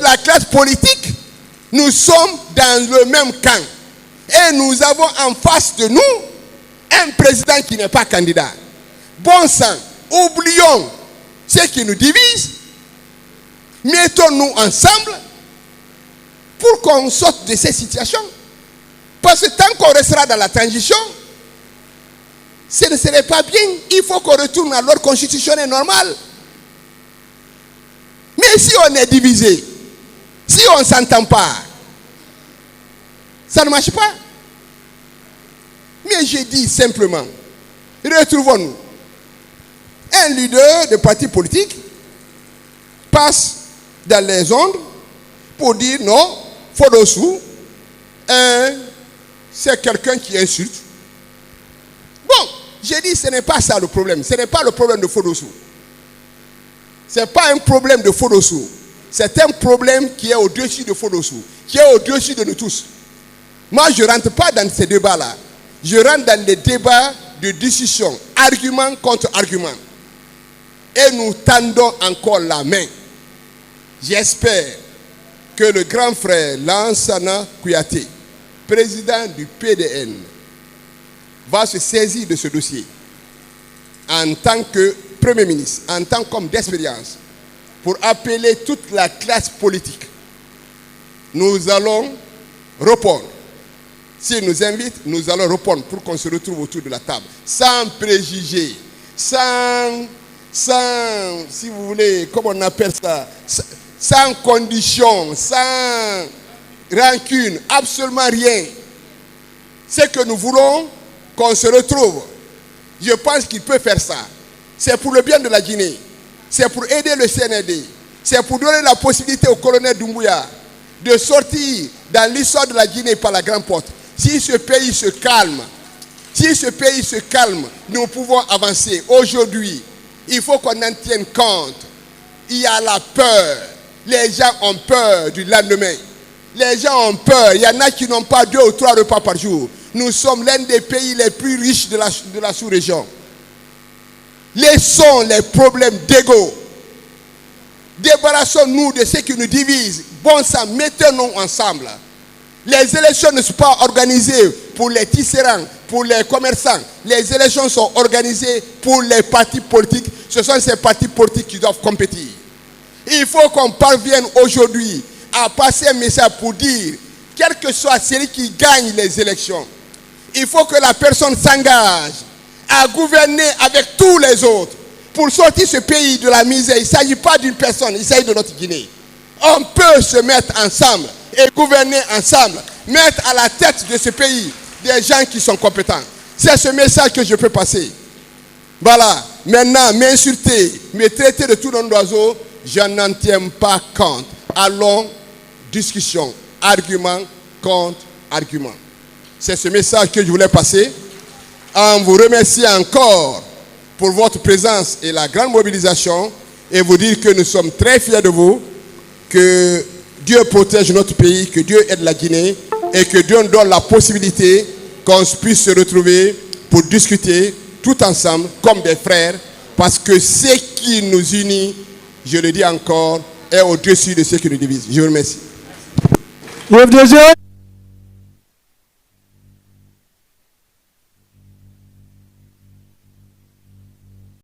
la classe politique, nous sommes dans le même camp. Et nous avons en face de nous un président qui n'est pas candidat. Bon sang, oublions ce qui nous divise. Mettons-nous ensemble pour qu'on sorte de ces situations. Parce que tant qu'on restera dans la transition, ce ne serait pas bien. Il faut qu'on retourne à l'ordre constitutionnel normal. Mais si on est divisé, si on ne s'entend pas, ça ne marche pas. Mais je dis simplement, retrouvons-nous. Un leader de parti politique passe dans les ondes pour dire non, Fodossou, c'est quelqu'un qui insulte. Bon, j'ai dit ce n'est pas ça le problème. Ce n'est pas le problème de Fodossou. Ce n'est pas un problème de Fodossou. C'est un problème qui est au-dessus de Fodossou, qui est au-dessus de nous tous. Moi, je ne rentre pas dans ces débats-là. Je rentre dans les débats de discussion, argument contre argument. Et nous tendons encore la main. J'espère que le grand frère Lansana Kouyaté, président du PDN, va se saisir de ce dossier en tant que Premier ministre, en tant qu'homme d'expérience, pour appeler toute la classe politique. Nous allons répondre. S'il nous invite, nous allons répondre pour qu'on se retrouve autour de la table, sans préjugés, sans, si vous voulez, comment on appelle ça, sans condition, sans rancune, absolument rien. C'est que nous voulons qu'on se retrouve. Je pense qu'il peut faire ça. C'est pour le bien de la Guinée. C'est pour aider le CNRD. C'est pour donner la possibilité au colonel Doumbouya de sortir dans l'histoire de la Guinée par la grande porte. Si ce pays se calme, nous pouvons avancer. Aujourd'hui, il faut qu'on en tienne compte. Il y a la peur. Les gens ont peur du lendemain. Les gens ont peur. Il y en a qui n'ont pas 2 ou 3 repas par jour. Nous sommes l'un des pays les plus riches de la sous-région. Laissons les problèmes d'ego. Débarrassons-nous de ce qui nous divise. Bon sang, mettons-nous ensemble. Les élections ne sont pas organisées pour les tisserands, pour les commerçants. Les élections sont organisées pour les partis politiques. Ce sont ces partis politiques qui doivent compétir. Il faut qu'on parvienne aujourd'hui à passer un message pour dire, quel que soit celui qui gagne les élections, il faut que la personne s'engage à gouverner avec tous les autres pour sortir ce pays de la misère. Il ne s'agit pas d'une personne, il s'agit de notre Guinée. On peut se mettre ensemble et gouverner ensemble, mettre à la tête de ce pays des gens qui sont compétents. C'est ce message que je peux passer. Voilà. Maintenant, m'insulter, me traiter de tout nom d'oiseau, je n'en tiens pas compte. Allons, discussion, argument contre argument. C'est ce message que je voulais passer. En vous remerciant encore pour votre présence et la grande mobilisation, et vous dire que nous sommes très fiers de vous, que Dieu protège notre pays, que Dieu aide la Guinée, et que Dieu nous donne la possibilité qu'on puisse se retrouver pour discuter tout ensemble comme des frères, parce que ce qui nous unit, je le dis encore, est au-dessus de ce qui nous divise. Je vous remercie.